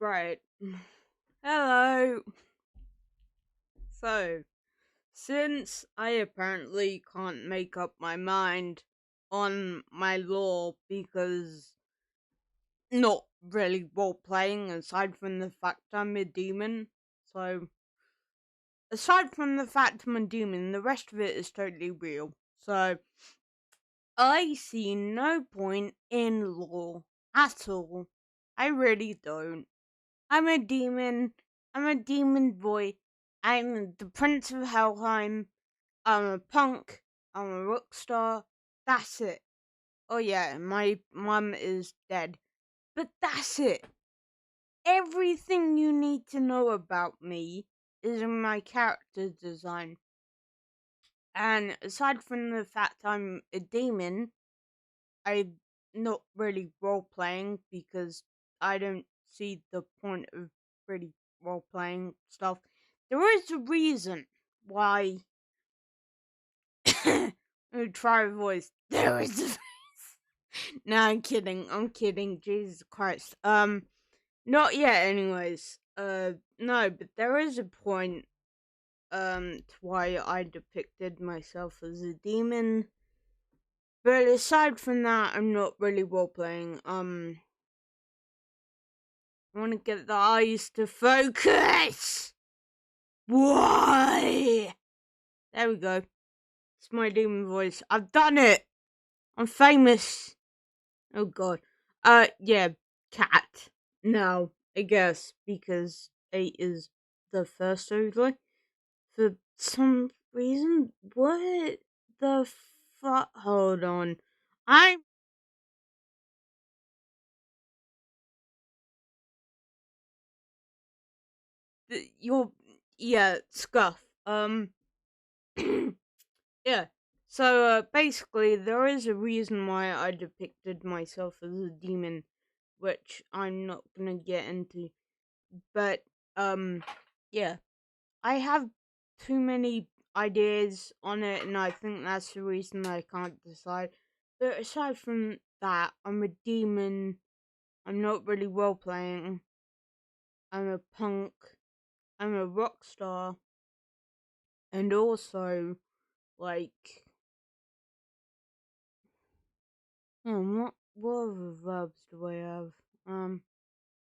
Right. Hello. So, since I apparently can't make up my mind on my lore because not really role playing aside from the fact I'm a demon. So, aside from the fact I'm a demon, the rest of it is totally real. So, I see no point in lore at all. I really don't. I'm a demon. I'm a demon boy. I'm the Prince of Helheim. I'm a punk. I'm a rock star. That's it. Oh yeah, my mum is dead. But that's it. Everything you need to know about me is in my character design. And aside from the fact I'm a demon, I'm not really role playing because I don't see the point of really role playing stuff. There is a reason why. Let me try a voice. There is a reason. No, I'm kidding. I'm kidding. Jesus Christ. Not yet. Anyways. No, but there is a point. To why I depicted myself as a demon. But aside from that, I'm not really role playing. I want to get the eyes to focus. Why? There we go. It's my demon voice. I've done it. I'm famous. Oh god. Yeah, cat. No, I guess because 8 is the first overlay. For some reason, what the fuck? Hold on. I'm. You're. Yeah, scuff. Yeah. So basically, there is a reason why I depicted myself as a demon, which I'm not gonna get into. But yeah, I have too many ideas on it, and I think that's the reason I can't decide. But aside from that, I'm a demon. I'm not really role playing. I'm a punk. I'm a rock star, and also like what other verbs do I have?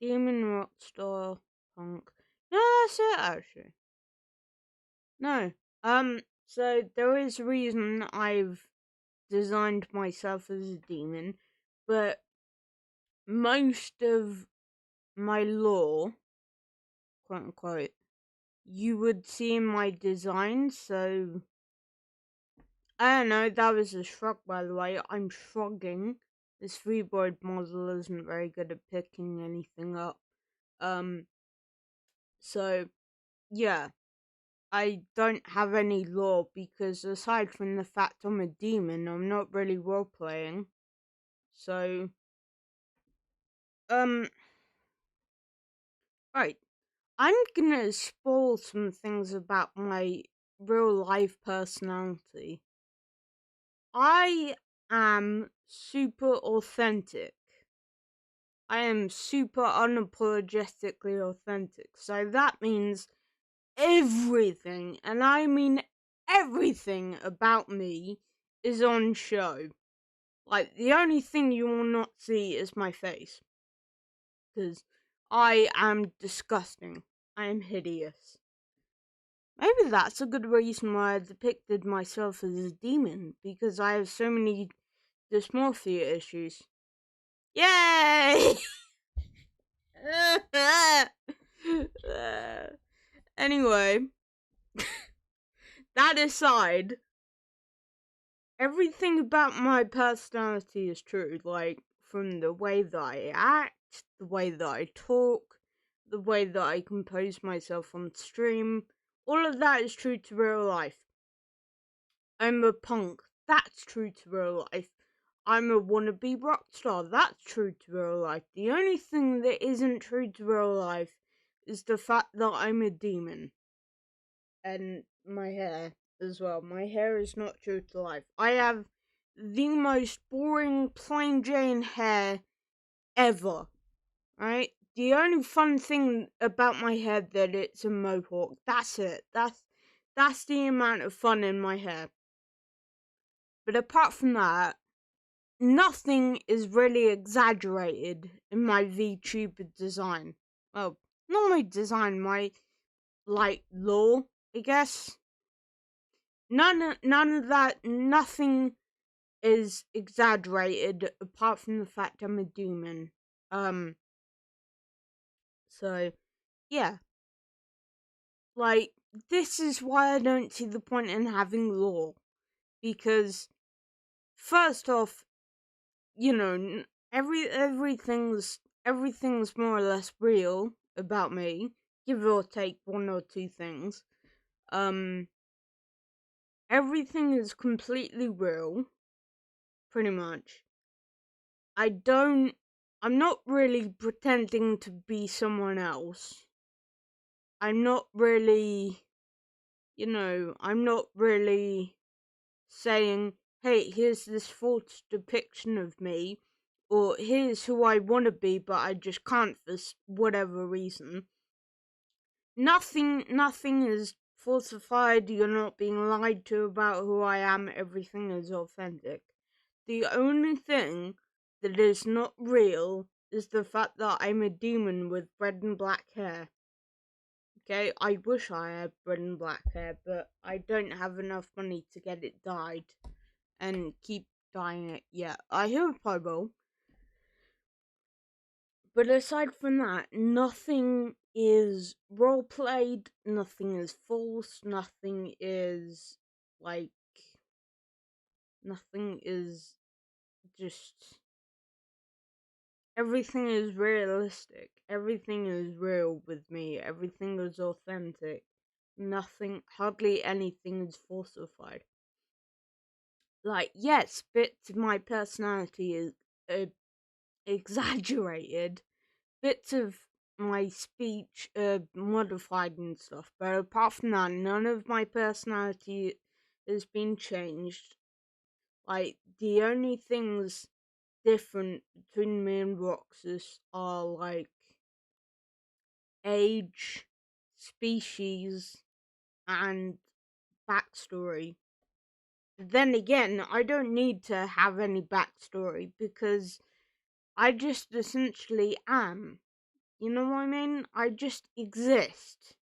Demon, rockstar, punk. No, that's it actually. No. So there is a reason I've designed myself as a demon, but most of my lore, quote unquote, you would see in my design, so I don't know, that was a shrug by the way. I'm shrugging. This freeboard model isn't very good at picking anything up. Um so yeah. I don't have any lore because aside from the fact I'm a demon, I'm not really role playing. So, um, right. I'm gonna spoil some things about my real life personality. I am super authentic. I am super unapologetically authentic. So that means everything, and I mean everything about me is on show. Like, the only thing you will not see is my face. Because I am disgusting. I am hideous. Maybe that's a good reason why I depicted myself as a demon, because I have so many dysmorphia issues. Yay! Anyway, that aside, everything about my personality is true. Like, from the way that I act, the way that I talk, the way that I compose myself on stream, all of that is true to real life. I'm a punk. That's true to real life. I'm a wannabe rock star. That's true to real life. The only thing that isn't true to real life is the fact that I'm a demon. And my hair as well. My hair is not true to life. I have the most boring plain Jane hair ever. Right? the only fun thing about my hair that it's a mohawk. That's it. That's the amount of fun in my hair. But apart from that, nothing is really exaggerated in my VTuber design. Well, not my design, my lore, I guess. None of that. Nothing is exaggerated apart from the fact I'm a demon. So yeah, this is why I don't see the point in having lore, because first off, everything's more or less real about me, give or take one or two things. Everything is completely real, pretty much. I'm not really pretending to be someone else. I'm not really, I'm not really saying, hey, here's this false depiction of me, or here's who I want to be, but I just can't for whatever reason. Nothing is falsified. You're not being lied to about who I am. Everything is authentic. The only thing that is not real is the fact that I'm a demon with red and black hair. Okay, I wish I had red and black hair, but I don't have enough money to get it dyed and keep dyeing it yet. I hope I will. But aside from that, nothing is role played, nothing is false, nothing is just. Everything is realistic. Everything is real with me. Everything is authentic. Hardly anything is falsified. Yes, bits of my personality is exaggerated. Bits of my speech are modified and stuff. But apart from that, none of my personality has been changed. The only things different between me and Roxas are age, species, and backstory. Then again, I don't need to have any backstory because I just essentially am. You know what I mean? I just exist.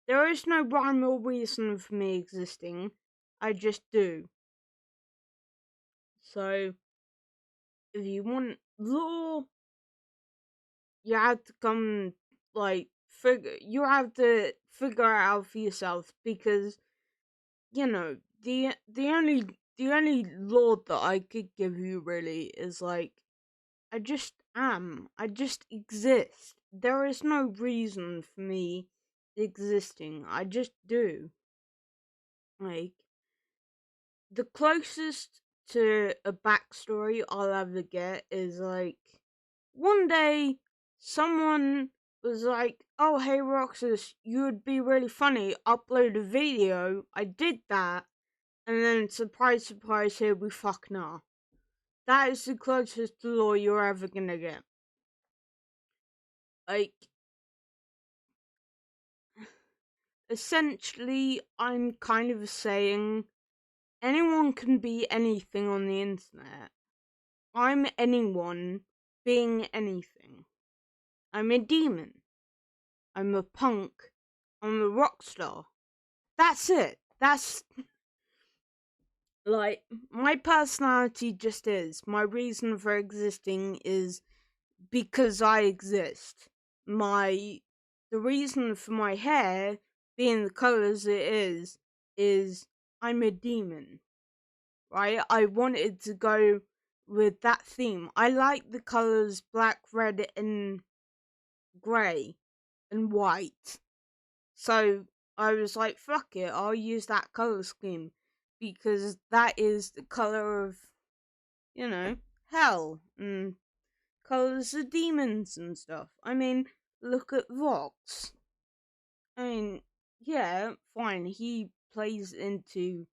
There is no rhyme or reason for me existing. I just do. So, if you want lore, you have to come you have to figure it out for yourself, because the only lore that I could give you really is I just am. I just exist. There is no reason for me existing. I just do. The closest to a backstory I'll ever get is one day someone was like, oh, hey Roxas, you would be really funny, upload a video. I did that, and then surprise, surprise, here we fuck nah. That is the closest to lore you're ever gonna get. Essentially, I'm kind of saying anyone can be anything on the internet. I'm anyone being anything. I'm a demon. I'm a punk. I'm a rock star. That's it. That's my personality just is. My reason for existing is because I exist. The reason for my hair being the colors it is I'm a demon. Right? I wanted to go with that theme. I like the colors black, red, and grey and white. So I was like, fuck it, I'll use that color scheme because that is the color of, hell and colors of demons and stuff. I mean, look at Vox. I mean, yeah, fine, he plays into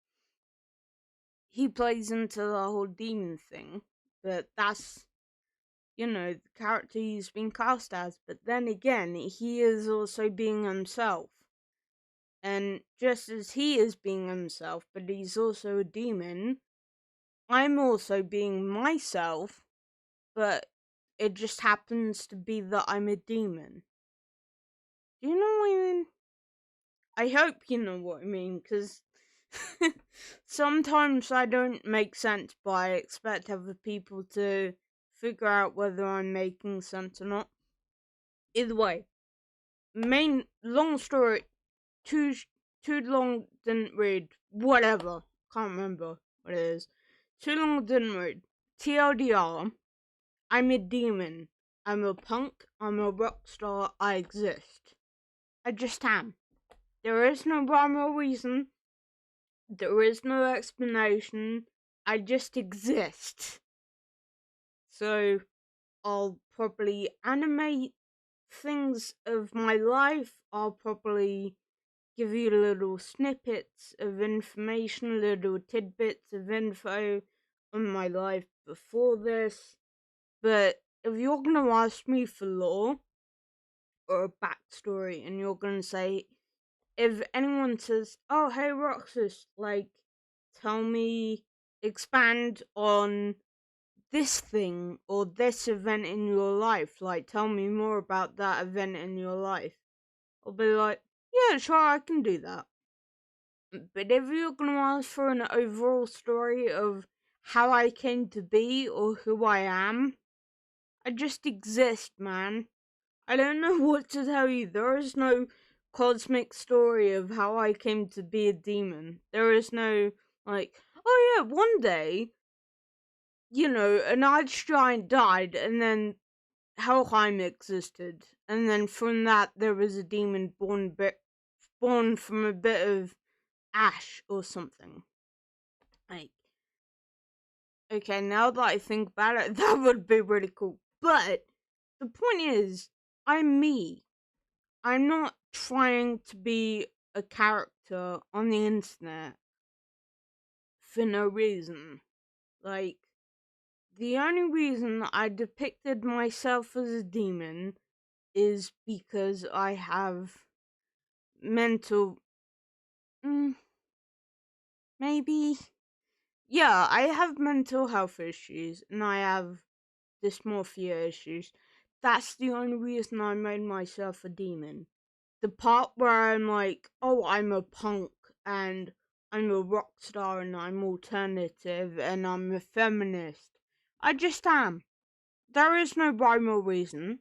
the whole demon thing, but that's the character he's been cast as, but then again, he is also being himself. And just as he is being himself, but he's also a demon, I'm also being myself, but it just happens to be that I'm a demon. Do you know what I mean? I hope you know what I mean, because sometimes I don't make sense, but I expect other people to figure out whether I'm making sense or not. Either way, long story, too long, didn't read, whatever, can't remember what it is. Too long, didn't read. TLDR, I'm a demon. I'm a punk. I'm a rock star. I exist. I just am. There is no rhyme or reason. There is no explanation. I just exist. So I'll probably animate things of my life. I'll probably give you little snippets of information, little tidbits of info on my life before this. But if you're going to ask me for lore or a backstory, and you're going to say, if anyone says, oh, hey, Roxas, like, tell me, expand on this thing or this event in your life, like, tell me more about that event in your life, I'll be like, yeah, sure, I can do that. But if you're going to ask for an overall story of how I came to be or who I am, I just exist, man. I don't know what to tell you. There is no cosmic story of how I came to be a demon. There is no, like, oh yeah, one day, an ice giant died, and then Helheim existed. And then from that, there was a demon born from a bit of ash or something. Like, okay, now that I think about it, that would be really cool. But the point is, I'm me. I'm not trying to be a character on the internet for no reason. Like, the only reason I depicted myself as a demon is because I have mental. Maybe. Yeah, I have mental health issues and I have dysmorphia issues. That's the only reason I made myself a demon. The part where I'm like, oh, I'm a punk and I'm a rock star and I'm alternative and I'm a feminist. I just am. There is no rhyme or reason.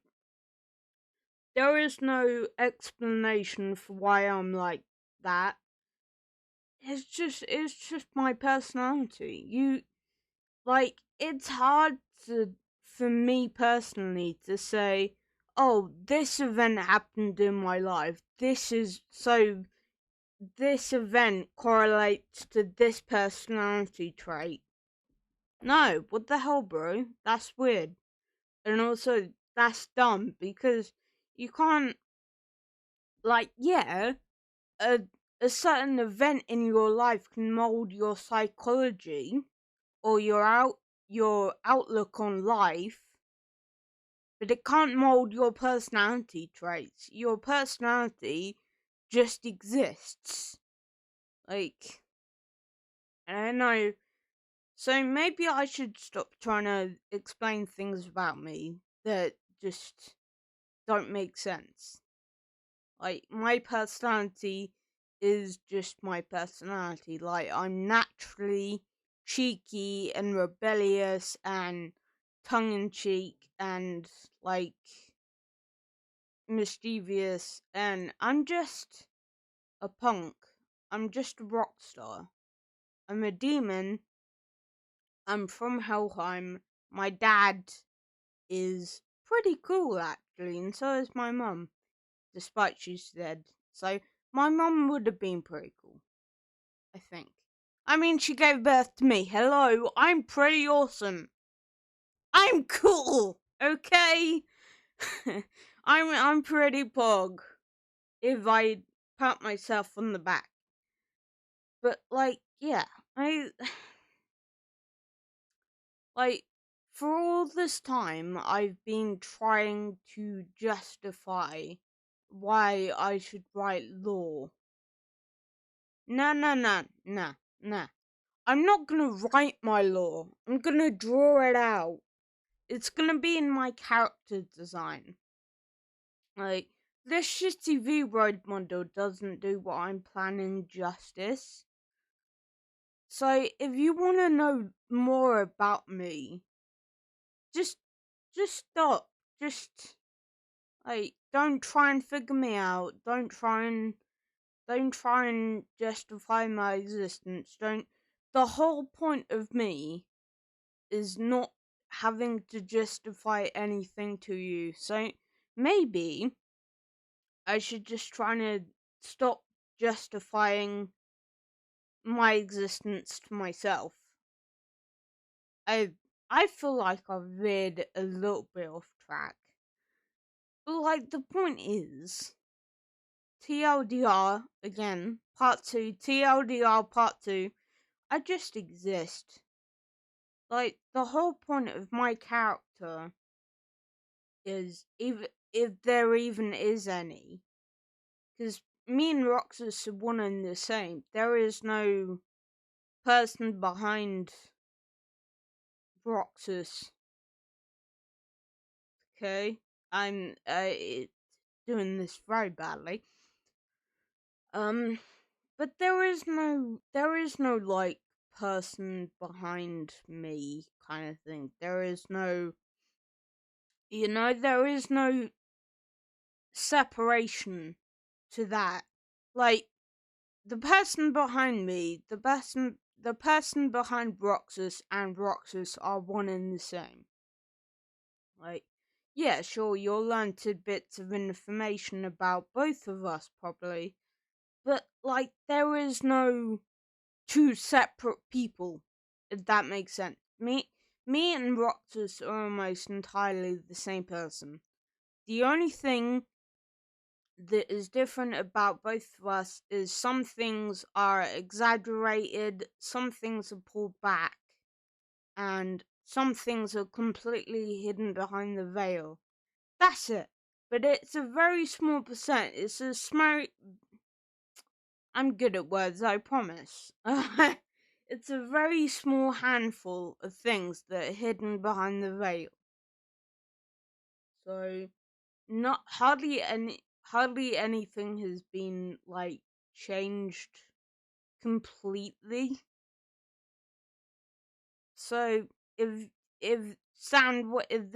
There is no explanation for why I'm like that. It's just my personality. It's hard for me personally to say, oh, this event happened in my life. This event correlates to this personality trait. No, what the hell, bro? That's weird. And also, that's dumb because you can't, yeah, a, a certain event in your life can mold your psychology or your outlook on life, but it can't mold your personality traits. Your personality just exists. Like, I don't know. So maybe I should stop trying to explain things about me that just don't make sense. Like, my personality is just my personality. Like, I'm naturally cheeky and rebellious and tongue in cheek and, like, mischievous, and I'm just a punk. I'm just a rock star. I'm a demon. I'm from Helheim. My dad is pretty cool, actually, and so is my mum, despite she's dead. So, my mum would have been pretty cool, I think. I mean, she gave birth to me. Hello, I'm pretty awesome. I'm cool, okay? I'm pretty pog, if I pat myself on the back. But, yeah, I like For all this time, I've been trying to justify why I should write law. No, no, no, no, no. I'm not gonna write my law. I'm gonna draw it out. It's gonna be in my character design. Like, this shitty V-Road model doesn't do what I'm planning justice. So, if you want to know more about me, just stop. Just, like, don't try and figure me out. Don't try and justify my existence. Don't. The whole point of me is not having to justify anything to you. So, maybe I should just try to stop justifying my existence to myself. I I feel like I've veered a little bit off track. But like the point is, TLDR again, part 2, TLDR part 2, I just exist. Like the whole point of my character is if there even is any, because me and Roxas are one and the same. There is no person behind Roxas. Okay, I'm doing this very badly. But there is no like person behind me kind of thing. There is no, there is no separation to that. Like the person behind me, the person behind Roxas and Roxas are one and the same. Like, yeah, sure, you'll learn tidbits of information about both of us probably, but like there is no two separate people, if that makes sense. Me and Roxas are almost entirely the same person. The only thing that is different about both of us is some things are exaggerated, some things are pulled back, and some things are completely hidden behind the veil. That's it. But it's a very small percent. It's a small. I'm good at words, I promise. It's a very small handful of things that are hidden behind the veil. So, not hardly anything has been like changed completely. So, if the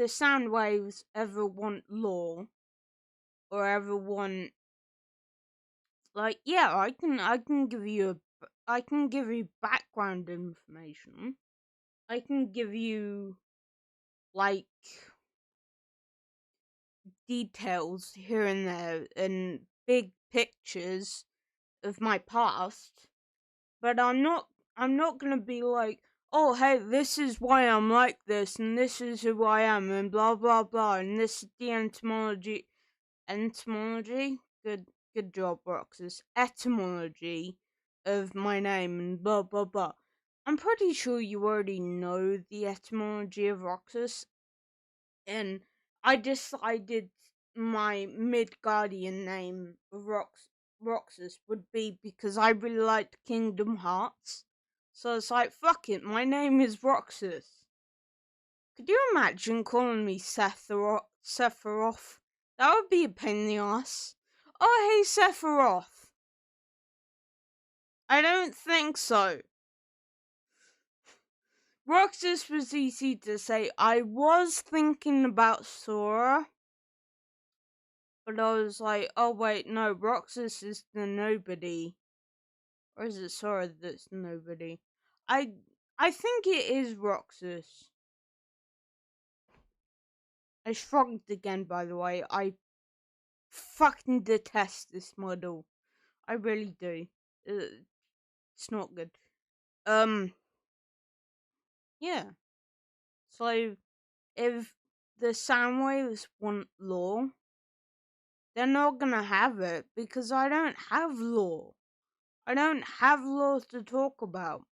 sound waves ever want law or ever want, like, yeah, I can give you background information. I can give you like details here and there and big pictures of my past, but I'm not going to be like, "Oh, hey, this is why I'm like this and this is who I am and blah blah blah and this is the etymology. Good job, Roxas. Etymology of my name and blah blah blah." I'm pretty sure you already know the etymology of Roxas, and I decided my Midgardian name, Roxas, would be because I really liked Kingdom Hearts. So it's like, fuck it, my name is Roxas. Could you imagine calling me Sephiroth? That would be a pain in the ass. Oh, hey, Sephiroth. I don't think so. Roxas was easy to say. I was thinking about Sora, but I was like, oh wait, no, Roxas is the nobody. Or is it Sora that's nobody? I I think it is Roxas. I shrugged again, by the way. I fucking detest this model. I really do. It's not good. Yeah. So, if the Soundwaves want law, they're not gonna have it because I don't have law. I don't have laws to talk about.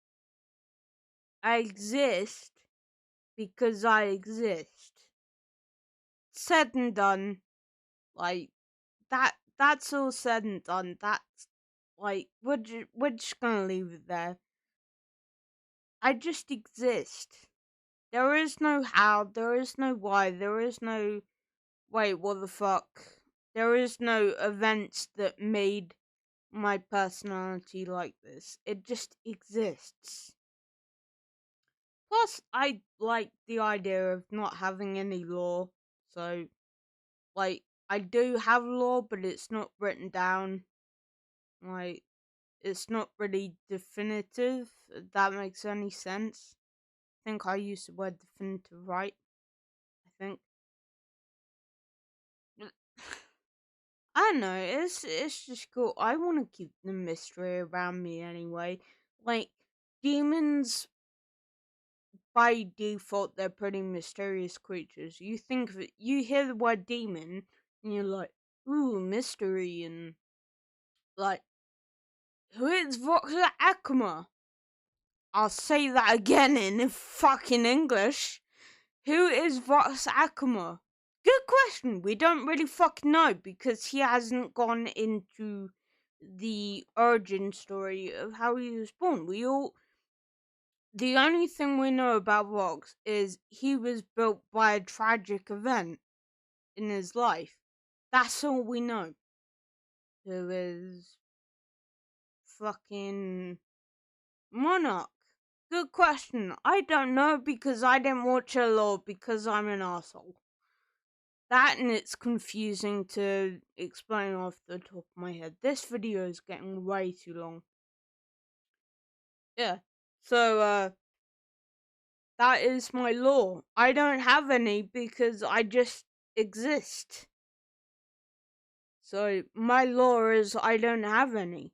I exist because I exist. Said and done. Like, that's all said and done. That's, like, we're just gonna leave it there. I just exist. There is no how, there is no why, there is no, wait, what the fuck? There is no events that made my personality like this. It just exists. Plus, I like the idea of not having any law. So, like, I do have law, but it's not written down. Like, it's not really definitive, if that makes any sense. I think I used the word definitive right. I think. I don't know, it's just cool. I want to keep the mystery around me anyway. Like, demons, by default, they're pretty mysterious creatures. You think of it, you hear the word demon, and you're like, ooh, mystery, and like, who is Voxer Akuma? I'll say that again in fucking English. Who is Vox Akuma? Good question. We don't really fucking know because he hasn't gone into the origin story of how he was born. The only thing we know about Vox is he was built by a tragic event in his life. That's all we know. Who is fucking Monarch? Good question. I don't know because I didn't watch a lot because I'm an asshole. That and it's confusing to explain off the top of my head. This video is getting way too long. Yeah. So, that is my law. I don't have any because I just exist. So, my law is I don't have any.